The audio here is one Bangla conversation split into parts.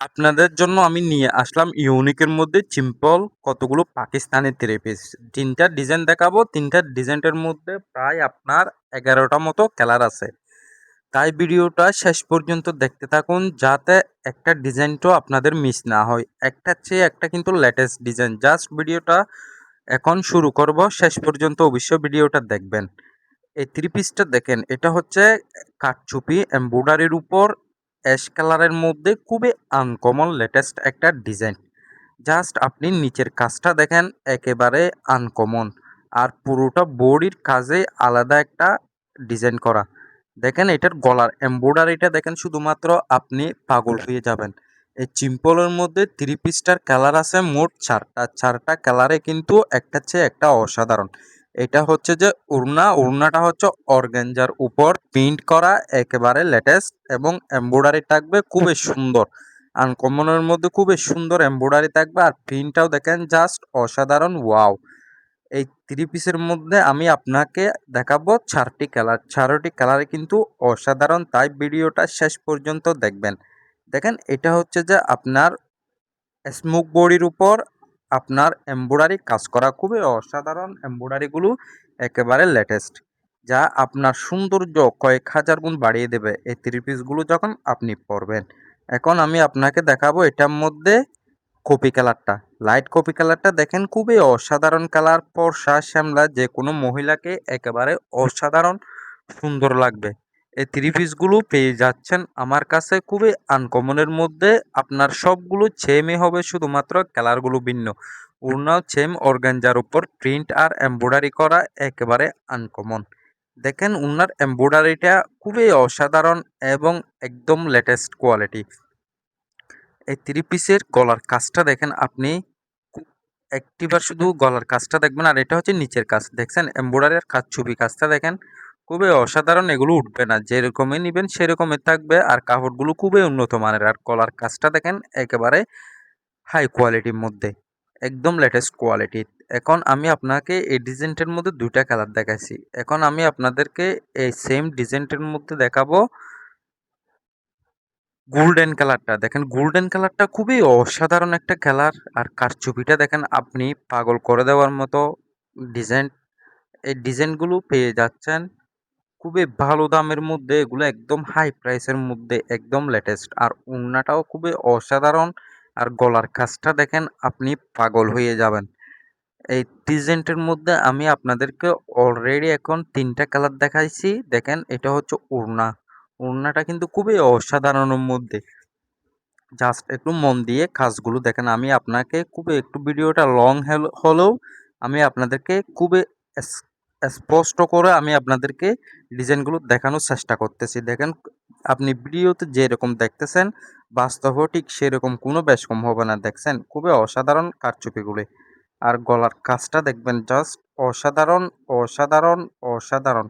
আপনাদের জন্য আমি নিয়ে আসলাম ইউনিকের মধ্যে সিম্পল কতগুলো পাকিস্তানি থ্রি পিস। ৩টা ডিজাইন দেখাবো। ৩টা ডিজাইনের মধ্যে প্রায় আপনার ১১টা মতো কালার আছে। তাই ভিডিওটা শেষ পর্যন্ত দেখতে থাকুন যাতে একটা ডিজাইনটাও আপনাদের মিস না হয়। একটার চেয়ে একটা কিন্তু লেটেস্ট ডিজাইন। জাস্ট ভিডিওটা এখন শুরু করব। শেষ পর্যন্ত অবশ্যই ভিডিওটা দেখবেন। এই থ্রি পিসটা দেখেন, এটা হচ্ছে কারচুপি এমব্রয়ডারির উপর অ্যাশ কালারের মধ্যে খুবই আনকমন লেটেস্ট একটা ডিজাইন। জাস্ট আপনি নিচের কাজটা দেখেন, একেবারে আনকমন। আর পুরোটা বডির কাজে আলাদা একটা ডিজাইন করা। দেখেন এটার গলার এমব্রয়ডারিটা দেখেন, শুধুমাত্র আপনি পাগল হয়ে যাবেন। এই সিম্পলের মধ্যে থ্রি পিসটার কালার আছে মোট ৪টা। ৪টা কালারে কিন্তু একটা চেয়ে একটা অসাধারণ। এটা হচ্ছে যে ওড়নাটা হচ্ছে অর্গানজার উপর প্রিন্ট করা, একেবারে লেটেস্ট এবং এমব্রয়ডারি থাকবে খুবই সুন্দর। আনকমনের মধ্যে খুবই সুন্দর এমব্রয়ডারি থাকবে আর প্রিন্টটাও দেখেন জাস্ট অসাধারণ, ওয়াও! এই থ্রি পিসের মধ্যে আমি আপনাকে দেখাবো ৪টি কালার। ৪টি কালারে কিন্তু অসাধারণ, তাই ভিডিওটা শেষ পর্যন্ত দেখবেন। দেখেন এটা হচ্ছে যে আপনার স্মোক বডির উপর আপনার এমব্রয়ডারি কাজ করা, খুবই অসাধারণ এমব্রয়ডারিগুলো, একেবারে লেটেস্ট, যা আপনার সৌন্দর্য কয়েক হাজার গুণ বাড়িয়ে দেবে এই থ্রি পিসগুলো যখন আপনি পরবেন। এখন আমি আপনাকে দেখাবো এটার মধ্যে কপি কালারটা। লাইট কপি কালারটা দেখেন, খুবই অসাধারণ কালার। ফর্সা শ্যামলা যে কোনো মহিলাকে একেবারে অসাধারণ সুন্দর লাগবে। এই থ্রি পিসগুলো পেয়ে যাচ্ছেন আমার কাছে খুবই আনকমনের মধ্যে। আপনার সবগুলো সেমই হবে, শুধুমাত্র কালারগুলো ভিন্ন। ওড়নাও সেম অর্গানজার উপর প্রিন্ট আর এমব্রয়ডারি করা, একেবারে আনকমন। দেখেন ওড়নার এমব্রয়ডারিটা খুবই অসাধারণ এবং একদম লেটেস্ট কোয়ালিটি। এই থ্রি পিসের গলার কাজটা দেখেন আপনি, কু একটিবার শুধু গলার কাজটা দেখবেন। আর এটা হচ্ছে নিচের কাজ। দেখছেন এমব্রয়ডারি আর ছবি কাজটা দেখেন, খুবই অসাধারণ। এগুলো উঠবে না, যেরকমই নিবেন সেরকমই থাকবে। আর কাপড়গুলো খুবই উন্নত মানের। আর গলার কাজটা দেখেন, একেবারে হাই কোয়ালিটির মধ্যে, একদম লেটেস্ট কোয়ালিটির। এখন আমি আপনাকে এই ডিজাইনটার মধ্যে ২ টা কালার দেখাইছি। এখন আমি আপনাদেরকে এই সেম ডিজাইনটার মধ্যে দেখাবো গোল্ডেন কালারটা। দেখেন গোল্ডেন কালারটা খুবই অসাধারণ একটা কালার। আর কারচুপিটা দেখেন আপনি, পাগল করে দেওয়ার মতো ডিজাইন। এই ডিজাইনগুলো পেয়ে যাচ্ছেন খুবই ভালো দামের মধ্যে। এগুলো একদম হাই প্রাইসের মধ্যে, একদম লেটেস্ট। আর ওড়নাটাও খুবই অসাধারণ। আর গলার কাজটা দেখেন, আপনি পাগল হয়ে যাবেন। এই ডিজাইনটার মধ্যে আমি আপনাদেরকে অলরেডি এখন ৩ টা কালার দেখাইছি। দেখেন এটা হচ্ছে ওড়না। ওড়নাটা কিন্তু খুবই অসাধারণের মধ্যে। জাস্ট একটু মন দিয়ে কাজগুলো দেখেন। আমি আপনাকে খুবই, একটু ভিডিওটা লং হলেও আমি আপনাদেরকে খুবই স্পষ্ট করে আমি আপনাদেরকে ডিজাইনগুলো দেখানোর চেষ্টা করতেছি। দেখেন আপনি ভিডিওতে যেরকম দেখতেছেন, বাস্তবেও ঠিক সেরকম কোনো বেশ কম হবে না। দেখছেন খুবই অসাধারণ কারচুপিগুলি। আর গলার কাজটা দেখবেন, জাস্ট অসাধারণ, অসাধারণ, অসাধারণ।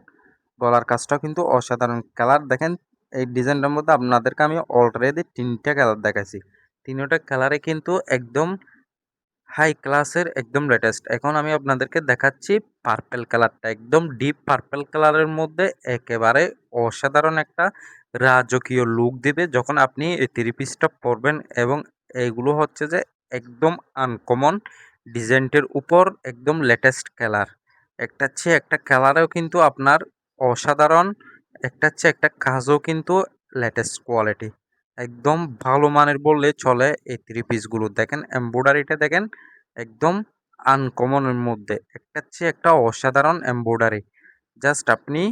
গলার কাজটাও কিন্তু অসাধারণ। কালার দেখেন, এই ডিজাইনটার মধ্যে আপনাদেরকে আমি অলরেডি ৩ টা কালার দেখাইছি। ৩ টা কালারে কিন্তু একদম হাই ক্লাসের, একদম লেটেস্ট। এখন আমি আপনাদেরকে দেখাচ্ছি পার্পেল কালারটা। একদম ডিপ পার্পেল কালারের মধ্যে একেবারে অসাধারণ একটা রাজকীয় লুক দিবে যখন আপনি এই থ্রি পিসটা পরবেন। এবং এইগুলো হচ্ছে যে একদম আনকমন ডিজাইনটির উপর একদম লেটেস্ট কালার। একটার চেয়ে একটা কালারেও কিন্তু আপনার অসাধারণ, একটার চেয়ে একটা কাজও কিন্তু লেটেস্ট কোয়ালিটি। একদম ভালো মানের বললে চলে এই থ্রি পিসগুলো। দেখেন এমব্রয়ডারিটা দেখেন, একদম আনকমনের মধ্যে, একটার চেয়ে একটা অসাধারণ এমব্রয়ডারি। জাস্ট আপনি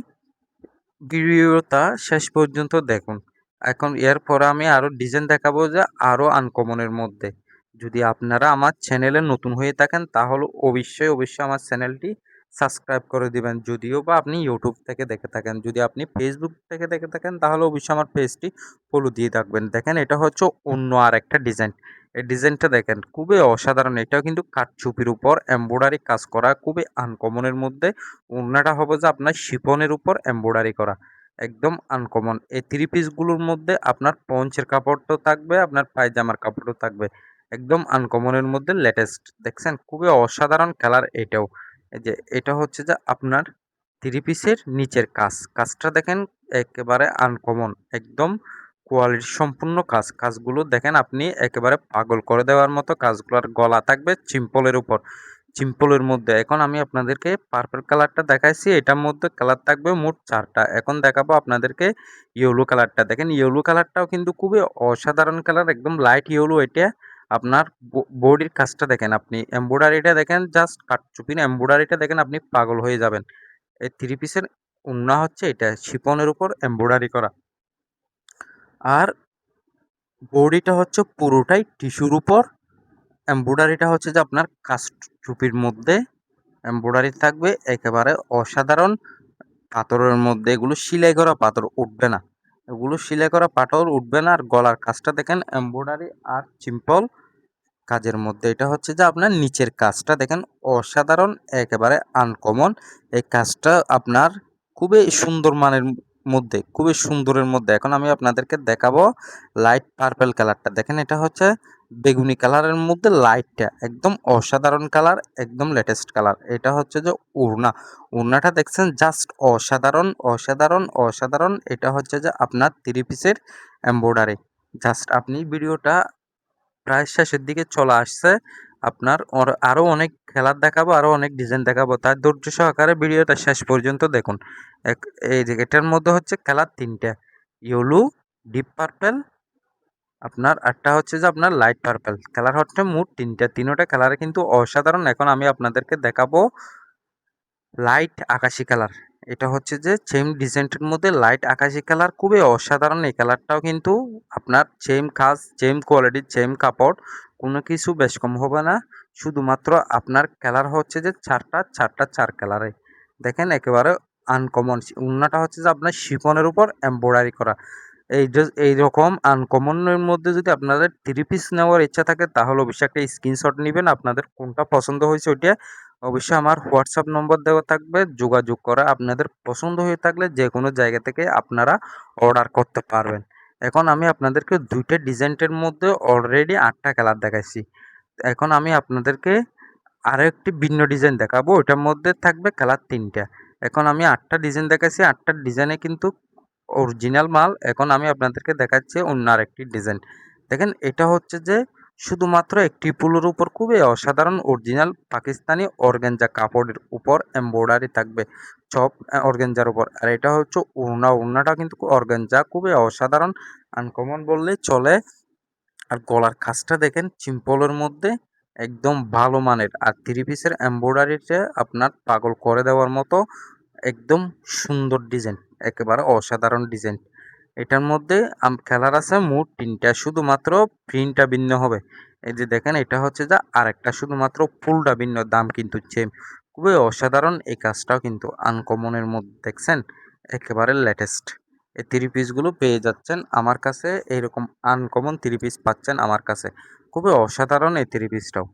ভিডিওটা শেষ পর্যন্ত দেখুন। এখন এরপরে আমি আরো ডিজাইন দেখাবো যে আরো আনকমনের মধ্যে। যদি আপনারা আমার চ্যানেলে নতুন হয়ে থাকেন তাহলে অবশ্যই, অবশ্যই আমার চ্যানেলটি সাবস্ক্রাইব করে দিবেন। যদিও বা আপনি ইউটিউব থেকে দেখে থাকেন, যদি আপনি ফেসবুক থেকে দেখে থাকেন তাহলে অবশ্যই আমার পেজটি ফলো দিয়ে থাকবেন। দেখেন এটা হচ্ছে অন্য আরেকটা ডিজাইন। এই ডিজাইনটা দেখেন খুবই অসাধারণ। এটাও কিন্তু কাঠচুপির উপর এমব্রয়ডারি কাজ করা, খুবই আনকমনের মধ্যে। ওড়নাটা হবে যে আপনার শিফনের উপর এমব্রয়ডারি করা, একদম আনকমন। এই থ্রি পিসগুলোর মধ্যে আপনার পঞ্চের কাপড়টাও থাকবে, আপনার পায়জামার কাপড়ও থাকবে, একদম আনকমনের মধ্যে লেটেস্ট। দেখছেন খুবই অসাধারণ কালার এটাও। এই যে এটা হচ্ছে যে আপনার থ্রি পিসের নিচের কাজটা দেখেন, একেবারে আনকমন, একদম কোয়ালিটি সম্পূর্ণ কাজগুলো দেখেন আপনি একেবারে পাগল করে দেওয়ার মতো কাজগুলো। আর গলা থাকবে সিম্পলের উপর, সিম্পলের মধ্যে। এখন আমি আপনাদেরকে পার্পল কালারটা দেখাইছি, এটার মধ্যে কালার থাকবে মোট ৪ টা। এখন দেখাবো আপনাদেরকে ইয়েলো কালারটা। দেখেন ইয়েলো কালারটাও কিন্তু খুবই অসাধারণ কালার, একদম লাইট ইয়েলো এটা। আপনার বডির কাজটা দেখেন আপনি, এমব্রয়ডারিটা দেখেন, জাস্ট কাটচুপির এমব্রয়ডারিটা দেখেন, আপনি পাগল হয়ে যাবেন। এই 3 পিসের ওড়না হচ্ছে এটা শিফনের উপর এমব্রয়ডারি করা। আর বডিটা হচ্ছে পুরোটাই টিস্যুর উপর, এমব্রয়ডারিটা হচ্ছে যে আপনার কারচুপির মধ্যে এমব্রয়ডারি থাকবে, একেবারে অসাধারণ পাথরের মধ্যে। এগুলো সেলাই করা পাথর উঠবে না, এগুলো সেলাই করা পাথর উঠবে না। আর গলার কাজটা দেখেন এমব্রয়ডারি আর সিম্পল কাজের মধ্যে। এটা হচ্ছে যে আপনার নিচের কাজটা দেখেন অসাধারণ, একেবারে আনকমন। এই কাজটা আপনার খুবই সুন্দর মানের মধ্যে, খুবই সুন্দরের মধ্যে। এখন আমি আপনাদেরকে দেখাবো লাইট পার্পল কালারটা। দেখেন এটা হচ্ছে বেগুনি কালারের মধ্যে লাইটটা একদম অসাধারণ কালার, একদম লেটেস্ট কালার। এটা হচ্ছে যে ওড়নাটা দেখছেন জাস্ট অসাধারণ, অসাধারণ, অসাধারণ। এটা হচ্ছে যে আপনার 3 পিসের এমব্রয়ডারি। জাস্ট আপনি ভিডিওটা প্রায় শেষের দিকে চলে আসছে। আপনার আরো অনেক খেলার দেখাবো, আরো অনেক ডিজাইন দেখাবো। তার ধৈর্য সহকারে ভিডিওটা শেষ পর্যন্ত দেখুন। এই যে এটার মধ্যে হচ্ছে কালার 3টা, ইয়েলো, ডিপ পার্পল, আপনার আরটা হচ্ছে যে আপনার লাইট পার্পল। কালার হচ্ছে মোট 3টা, তিনোটা কালারে কিন্তু অসাধারণ। এখন আমি আপনাদেরকে দেখাবো লাইট আকাশি কালার। এটা হচ্ছে যে সেম ডিজাইনটার মধ্যে লাইট আকাশি কালার, খুবই অসাধারণ। এই কালারটাও কিন্তু আপনার সেম কাজ, সেম কোয়ালিটির, সেম কাপড়, কোনো কিছু বেশ কম হবে না। শুধুমাত্র আপনার কালার হচ্ছে যে 4 কালারে। দেখেন একেবারে আনকমন। ওড়নাটা হচ্ছে যে আপনার শিফনের উপর এমব্রয়ডারি করা। এইরকম আনকমনের মধ্যে যদি আপনাদের 3 পিস নেওয়ার ইচ্ছা থাকে তাহলে অবশ্যই একটা স্ক্রিনশট নিবেন। আপনাদের কোনটা পছন্দ হয়েছে ওইটা অবশ্যই আমার হোয়াটসঅ্যাপ নম্বর দেওয়া থাকবে, যোগাযোগ করা। আপনাদের পছন্দ হয়ে থাকলে যেকোনো জায়গা থেকে আপনারা অর্ডার করতে পারবেন। এখন আমি আপনাদেরকে 2টা ডিজাইনের মধ্যে অলরেডি 8টা কালার দেখাইছি। এখন আমি আপনাদেরকে আরো একটি ভিন্ন ডিজাইন দেখাবো, ওইটার মধ্যে থাকবে কালার 3টা। এখন আমি 8টা ডিজাইন দেখাইছি, 8টা ডিজাইনে কিন্তু অরিজিনাল মাল। এখন আমি আপনাদেরকে দেখাচ্ছি অন্য আরেকটি ডিজাইন। দেখেন এটা হচ্ছে যে শুধুমাত্র একটি ফুলের উপর খুবই অসাধারণ অরিজিনাল পাকিস্তানি অর্গানজা কাপড়ের উপর এমব্রয়ডারি থাকবে, সব অর্গানজার উপর। আর এটা হচ্ছে ওড়নাটা কিন্তু অর্গানজা, খুবই অসাধারণ, আনকমন বললেই চলে। আর গলার কাজটা দেখেন সিম্পলের মধ্যে একদম ভালো মানের। আর 3 পিসের এমব্রয়ডারিটা আপনার পাগল করে দেওয়ার মতো, একদম সুন্দর ডিজাইন, একেবারে অসাধারণ ডিজাইন। এটার মধ্যে কালার আছে মোট 3টা, শুধুমাত্র প্রিন্টটা ভিন্ন হবে। এই যে দেখেন এটা হচ্ছে যে আরেকটা, শুধুমাত্র ফুলটা ভিন্ন, দাম কিন্তু সেম। খুবই অসাধারণ এই কাজটাও কিন্তু আনকমনের মধ্যে দেখছেন, একেবারে লেটেস্ট। এই 3 পিসগুলো পেয়ে যাচ্ছেন আমার কাছে, এইরকম আনকমন 3 পিস পাচ্ছেন আমার কাছে। খুবই অসাধারণ এই 3 পিসটাও।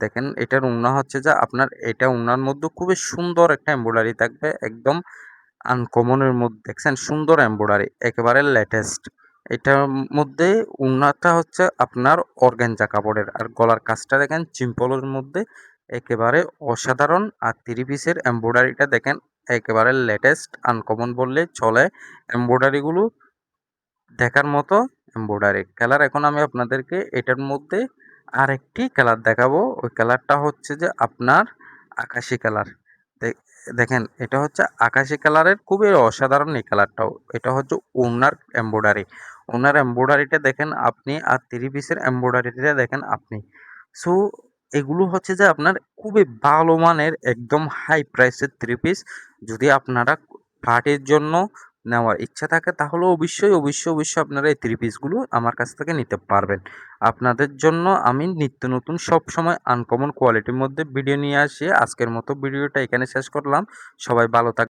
দেখেন এটার ওড়না হচ্ছে যে আপনার, এটা ওড়নার মধ্যে খুবই সুন্দর একটা এমব্রয়ডারি থাকবে, একদম আনকমনের মধ্যে দেখছেন সুন্দর এমব্রয়ডারি, একেবারে লেটেস্ট। এটার মধ্যে ওড়নাটা হচ্ছে আপনার অর্গানজা কাপড়ের। আর গলার কাজটা দেখেন সিম্পলের মধ্যে, একেবারে অসাধারণ। আর 3 পিসের এমব্রয়ডারিটা দেখেন একেবারে লেটেস্ট, আনকমন বললে চলে। এমব্রয়ডারিগুলো দেখার মতো এমব্রয়ডারি কালার। এখন আমি আপনাদেরকে এটার মধ্যে আরেকটি কালার দেখাবো। ওই কালারটা হচ্ছে যে আপনার আকাশি কালার। দেখেন এটা হচ্ছে আকাশি কালারের, খুবই অসাধারণ এই কালারটাও। এটা হচ্ছে ওড়নার এমব্রয়ডারি, ওড়নার এমব্রয়ডারিটা দেখেন আপনি, আর 3 পিসের এমব্রয়ডারিটা দেখেন আপনি। সো এগুলো হচ্ছে যে আপনার খুবই ভালো মানের, একদম হাই প্রাইসের 3 পিস। যদি আপনারা পার্টির জন্য নেওয়ার ইচ্ছা থাকে তাহলে অবশ্যই আপনারা এই 3 পিসগুলো আমার কাছ থেকে নিতে পারবেন। আপনাদের জন্য আমি নিত্য নতুন সবসময় আনকমন কোয়ালিটির মধ্যে ভিডিও নিয়ে আসি। আজকের মতো ভিডিওটা এখানে শেষ করলাম। সবাই ভালো থাকবেন।